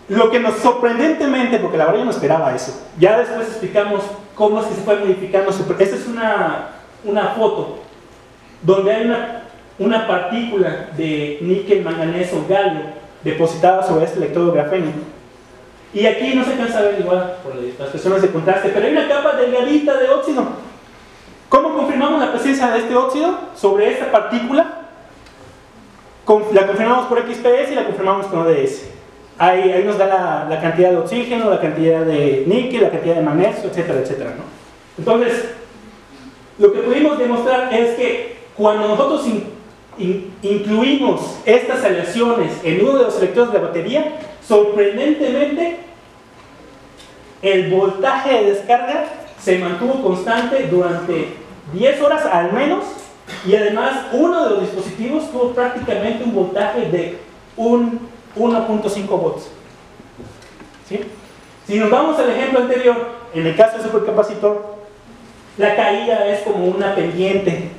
lo que nos sorprendentemente, porque la verdad yo no esperaba eso, ya después explicamos cómo es que se fue modificando. Esta es una foto donde hay una partícula de níquel, manganeso, galio depositada sobre este electrodo grafénico. Y aquí no se alcanza a ver igual por las cuestiones de contraste, pero hay una capa delgadita de óxido. ¿Cómo confirmamos la presencia de este óxido sobre esta partícula? La confirmamos por XPS y la confirmamos con ODS. Ahí nos da la cantidad de oxígeno, la cantidad de níquel, la cantidad de magnesio, etcétera, etcétera, ¿no? Entonces, lo que pudimos demostrar es que cuando nosotros incluimos estas aleaciones en uno de los electrodos de la batería, sorprendentemente el voltaje de descarga se mantuvo constante durante 10 horas al menos, y además uno de los dispositivos tuvo prácticamente un voltaje de 1.5 volts. ¿Sí? Si nos vamos al ejemplo anterior, en el caso del supercapacitor, la caída es como una pendiente,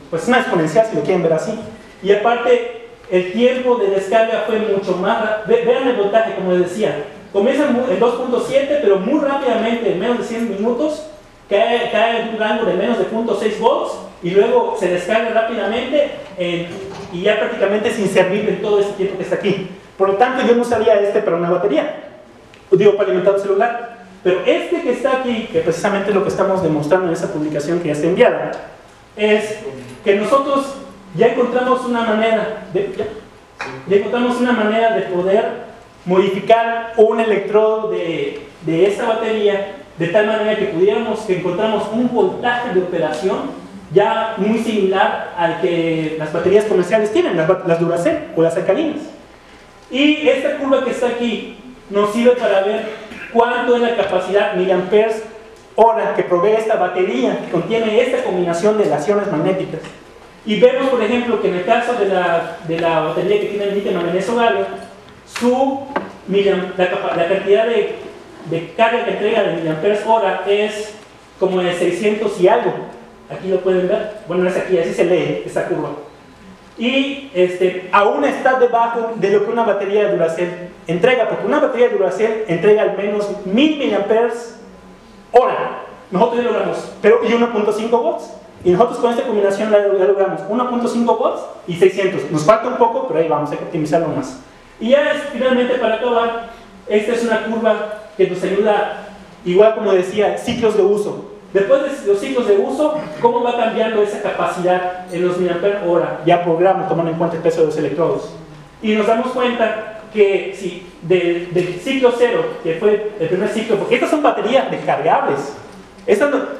pues una exponencial si lo quieren ver así, y aparte el tiempo de descarga fue mucho más rápido. Vean el voltaje, como les decía, comienza en 2.7, pero muy rápidamente, en menos de 100 minutos, cae en un rango de menos de 0.6 volts, y luego se descarga rápidamente y ya prácticamente sin servir en todo este tiempo que está aquí. Por lo tanto, yo no usaría para una batería, digo, para alimentar un celular. Pero que está aquí, que precisamente es lo que estamos demostrando en esa publicación que ya está enviada, es que nosotros ya encontramos una manera de poder modificar un electrodo de esa batería de tal manera que encontramos un voltaje de operación ya muy similar al que las baterías comerciales tienen, las Duracell o las alcalinas. Y esta curva que está aquí nos sirve para ver cuánto es la capacidad miliamperes hora que provee esta batería que contiene esta combinación de laciones magnéticas. Y vemos, por ejemplo, que en el caso de la batería que tiene el níquel manganeso galio, la cantidad de carga que entrega de miliamperes hora es como de 600 y algo. Aquí lo pueden ver. Bueno, es aquí, así se lee esta curva. Y aún está debajo de lo que una batería de Duracell entrega, porque una batería de Duracell entrega al menos 1000 miliamperes hora. Nosotros ya logramos, y 1.5 volts. Y nosotros con esta combinación ya logramos 1.5 volts y 600. Nos falta un poco, pero ahí vamos, hay que optimizarlo más. Y ya finalmente, para acabar, esta es una curva que nos ayuda, igual como decía, ciclos de uso. Después de los ciclos de uso, ¿cómo va cambiando esa capacidad en los miliamperes hora? Ya por gramo, tomando en cuenta el peso de los electrodos. Y nos damos cuenta que si del ciclo 0, que fue el primer ciclo, porque estas son baterías recargables.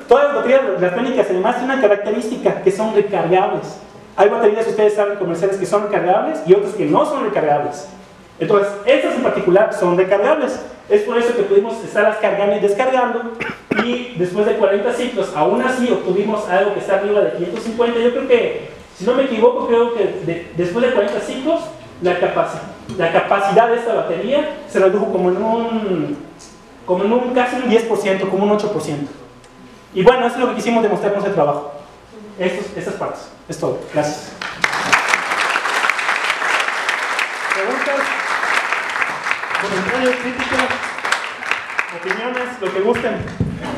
Todas las baterías electrónicas además tienen una característica, que son recargables. Hay baterías, ustedes saben, comerciales que son recargables y otras que no son recargables. Entonces, estas en particular son recargables. Es por eso que pudimos estarlas cargando y descargando, y después de 40 ciclos, aún así obtuvimos algo que está arriba de 550. Yo creo que, si no me equivoco, creo que después de 40 ciclos, la capacidad de esta batería se redujo como en un casi un 10%, como un 8%. Y bueno, eso es lo que quisimos demostrar con ese trabajo. Estas partes. Es todo. Gracias. ¿Preguntas? ¿Comentarios, críticas? ¿Opiniones? Lo que gusten.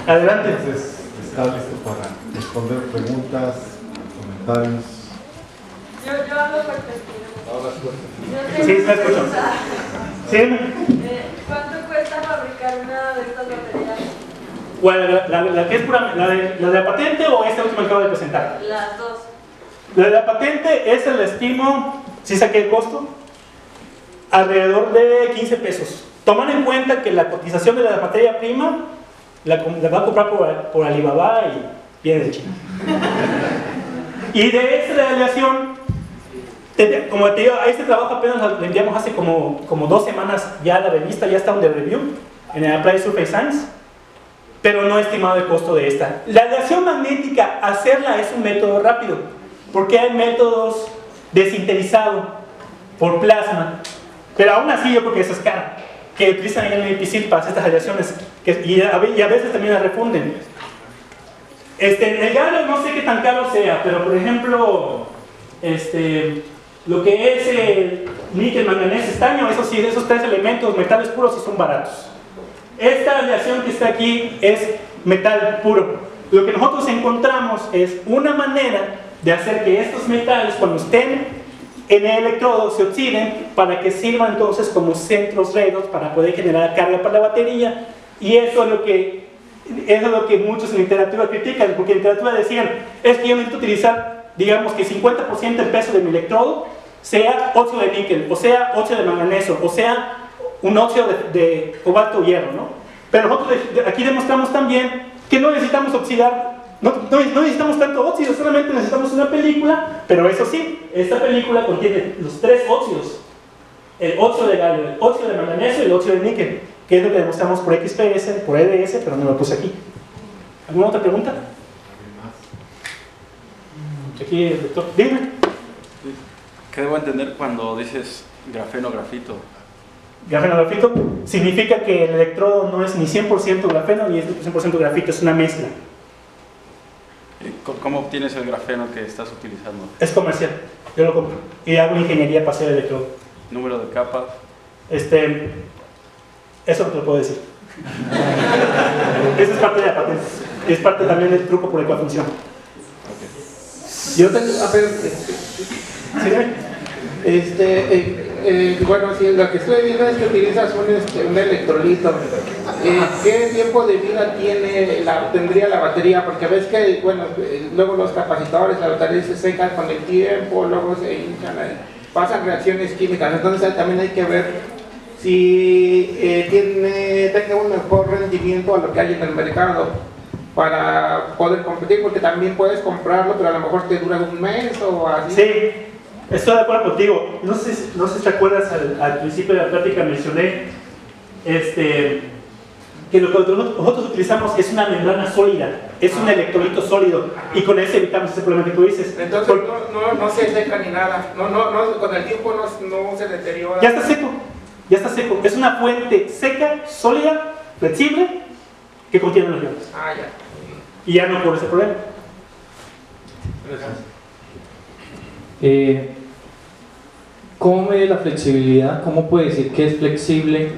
Adelante. Entonces, está listo para responder preguntas, comentarios. Yo hablo fuerte. Sí, está escuchando. ¿Sí? ¿Cuánto cuesta fabricar una de estas baterías? Bueno, la que es pura, la de la patente o esta última que acabo de presentar. Las dos. La de la patente es el estimo, si saqué el costo, alrededor de 15 pesos. Toman en cuenta que la cotización de la materia prima la va a comprar por Alibaba y viene de China. Y de esta aleación, como te digo, a este trabajo apenas lo enviamos hace como 2 semanas ya a la revista, ya está under review en el Applied Surface Science, pero no he estimado el costo de esta. La aleación magnética, hacerla es un método rápido, porque hay métodos de sintetizado por plasma, pero aún así yo creo que eso es caro, que utilizan en el IPCIL para hacer estas aleaciones, y a veces también las refunden. El galio no sé qué tan caro sea, pero por ejemplo, lo que es el níquel, manganeso, estaño, eso sí, de esos 3 elementos, metales puros, sí son baratos. Esta aleación que está aquí es metal puro. Lo que nosotros encontramos es una manera de hacer que estos metales, cuando estén en el electrodo, se oxiden para que sirvan entonces como centros redos para poder generar carga para la batería. Y eso es lo que muchos en literatura critican, porque en literatura decían, es que yo necesito utilizar, digamos que 50% del peso de mi electrodo sea óxido de níquel, o sea óxido de manganeso, o sea un óxido de cobalto o hierro, ¿no? Pero nosotros aquí demostramos también que no necesitamos oxidar, no necesitamos tanto óxido, solamente necesitamos una película, pero eso sí, esta película contiene los 3 óxidos, el óxido de galio, el óxido de manganeso y el óxido de níquel. que es lo que demostramos por XPS, por EDS, pero no lo puse aquí. ¿Alguna otra pregunta? Aquí el doctor, dime. ¿Qué debo entender cuando dices grafeno grafito? Grafeno grafito significa que el electrodo no es ni 100% grafeno ni es 100% grafito, es una mezcla. ¿Cómo obtienes el grafeno que estás utilizando? Es comercial, yo lo compro y hago ingeniería para hacer el electrodo. ¿Número de capas? Eso no te lo puedo decir. Eso es parte de la patente, es parte también del truco por el cual funciona. Yo tengo, a ver, bueno, si lo que estoy viendo es que utilizas un electrolito. ¿Qué tiempo de vida tendría la batería? Porque ves que, bueno, luego los capacitadores, las baterías se secan con el tiempo, luego se hinchan, pasan reacciones químicas. Entonces también hay que ver si tenga un mejor rendimiento a lo que hay en el mercado para poder competir, porque también puedes comprarlo, pero a lo mejor te dura un mes o así. Sí, estoy de acuerdo contigo. No sé si te acuerdas, al principio de la plática mencioné que lo que nosotros utilizamos es una membrana sólida, es un electrolito sólido, y con eso evitamos ese problema que tú dices. Entonces no se seca ni nada, con el tiempo no se deteriora. Ya está seco, es una fuente seca, sólida, flexible, que contiene los iones. Ah, ya. Y ya no ocurre ese problema. Gracias. ¿Cómo mide la flexibilidad? ¿Cómo puede decir que es flexible?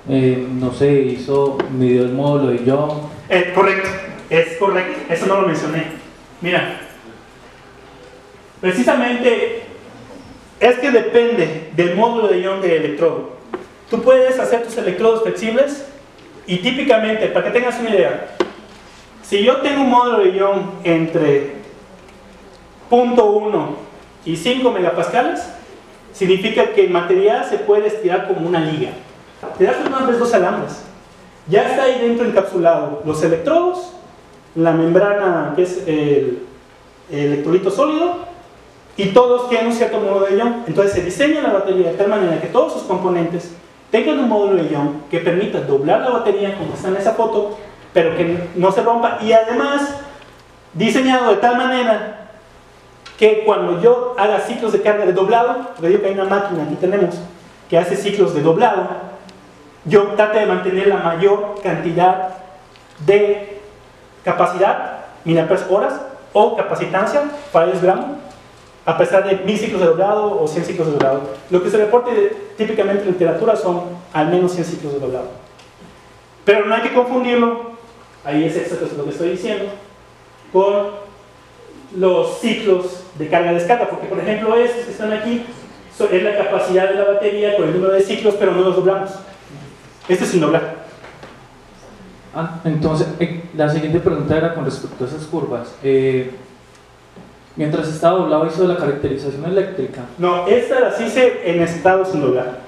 No sé, midió el módulo de Young. Correcto, es correcto, eso no lo mencioné. Mira, precisamente es que depende del módulo de Young del electrodo. Tú puedes hacer tus electrodos flexibles y típicamente, para que tengas una idea, si yo tengo un módulo de Young entre 0.1 y 5 megapascales, significa que el material se puede estirar como una liga. Te das unos dos alambres, ya está ahí dentro encapsulado los electrodos, la membrana que es el electrolito sólido, y todos tienen un cierto módulo de Young. Entonces se diseña la batería de tal manera que todos sus componentes tengan un módulo de Young que permita doblar la batería como está en esa foto, pero que no se rompa, y además diseñado de tal manera que cuando yo haga ciclos de carga de doblado, porque digo que hay una máquina, aquí tenemos, que hace ciclos de doblado, yo trate de mantener la mayor cantidad de capacidad, miliamperes horas, o capacitancia, farads gramo, a pesar de 1000 ciclos de doblado o 100 ciclos de doblado. Lo que se reporte típicamente en literatura son al menos 100 ciclos de doblado. Pero no hay que confundirlo, ahí es exacto lo que estoy diciendo, con los ciclos de carga-descarga, porque por ejemplo estos que están aquí es la capacidad de la batería con el número de ciclos, pero no los doblamos. Este es sin doblar. Entonces, la siguiente pregunta era con respecto a esas curvas. Mientras estaba doblado, ¿hizo la caracterización eléctrica? No, esta las hice en estado sin doblar.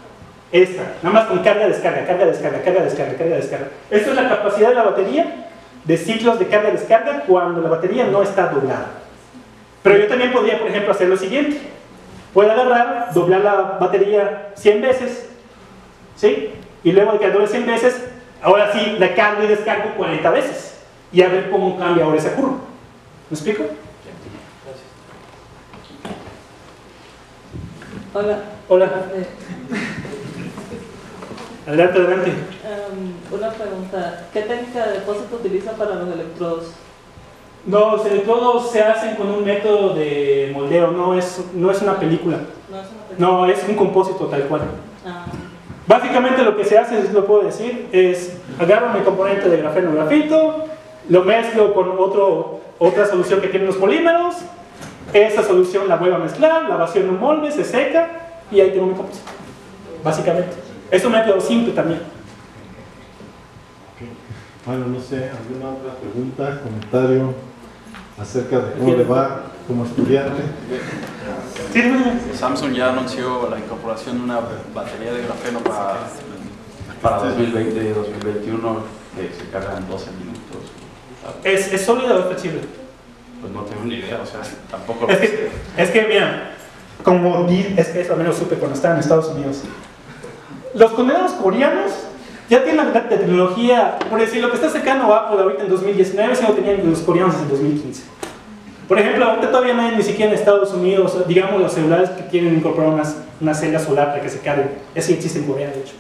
Esta, nada más con carga-descarga, carga-descarga, carga-descarga, carga-descarga. Esto es la capacidad de la batería de ciclos de carga-descarga cuando la batería no está doblada. Pero yo también podría, por ejemplo, hacer lo siguiente. Puedo agarrar, doblar la batería 100 veces, ¿sí? Y luego de que doble 100 veces, ahora sí la cargo y descargo 40 veces. Y a ver cómo cambia ahora esa curva. ¿Me explico? Hola. Hola. Adelante, adelante. Una pregunta. ¿Qué técnica de depósito utiliza para los electrodos? Los electrodos se hacen con un método de moldeo, no es una película. No es una película. No, es un compósito tal cual. Ah. Básicamente lo que se hace, si lo puedo decir, es agarro mi componente de grafeno grafito, lo mezclo con otra solución que tiene los polímeros, esa solución la vuelvo a mezclar, la vacío en un molde, se seca y ahí tengo mi composito. Básicamente. Es un método simple también. Bueno, no sé, ¿alguna otra pregunta, comentario acerca de cómo le va como estudiante? Sí, Samsung ya anunció la incorporación de una batería de grafeno para 2020 y 2021 que se carga en 12 minutos. ¿Es sólido o es flexible? Pues no tengo ni idea, o sea, tampoco lo Es que mira, es que eso al menos supe cuando estaba en Estados Unidos. Los condenados coreanos ya tienen la tecnología, por decir, lo que está cercano a Apple ahorita en 2019, si lo tenían los coreanos en 2015. Por ejemplo, ahorita todavía no hay ni siquiera en Estados Unidos, digamos, los celulares que quieren incorporar una celda solar para que se carguen. Eso existe en Corea, de hecho.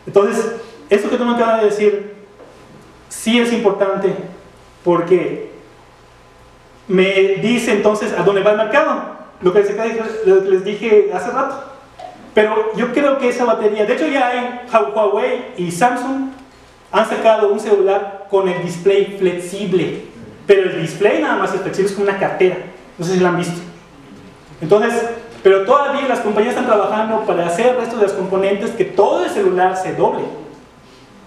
Entonces, eso que tú me acabas de decir, sí es importante, porque me dice entonces a dónde va el mercado, lo que les dije hace rato. Pero yo creo que esa batería, de hecho ya hay Huawei y Samsung han sacado un celular con el display flexible, pero el display nada más es flexible, es como una cartera, no sé si lo han visto. Entonces, pero todavía las compañías están trabajando para hacer el resto de los componentes que todo el celular se doble.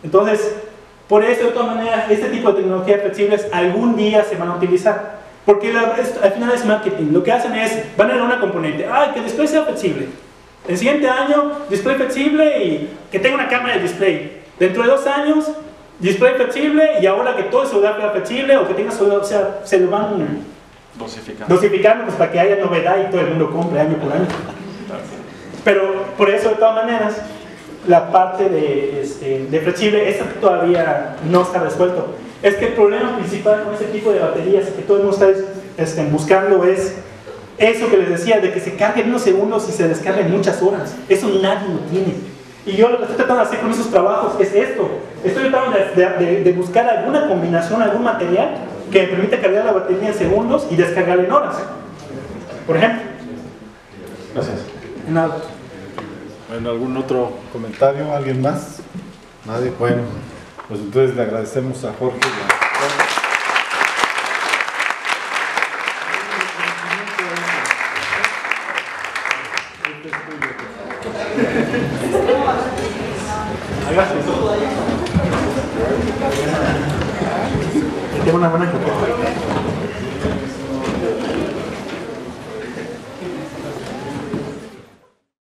Entonces, por eso de todas maneras, este tipo de tecnologías flexibles algún día se van a utilizar. Porque al final es marketing. Lo que hacen es, van a dar una componente, que el display sea flexible. El siguiente año, display flexible y que tenga una cámara de display. Dentro de 2 años, display flexible y ahora que todo el celular sea flexible o que tenga celular, o sea, se lo van dosificando pues, para que haya novedad y todo el mundo compre año por año. Pero por eso de todas maneras, la parte de flexible, esa todavía no está resuelto. Es que el problema principal con este tipo de baterías que todo el mundo está buscando es eso que les decía, de que se cargue en unos segundos y se descargue en muchas horas. Eso nadie lo tiene. Y yo lo que estoy tratando de hacer con esos trabajos es esto. Estoy tratando de buscar alguna combinación, algún material que me permita cargar la batería en segundos y descargarla en horas. Por ejemplo. Gracias. Nada. Bueno, ¿algún otro comentario? ¿Alguien más? ¿Nadie? Bueno, pues entonces le agradecemos a Jorge. Tengo una buena copia.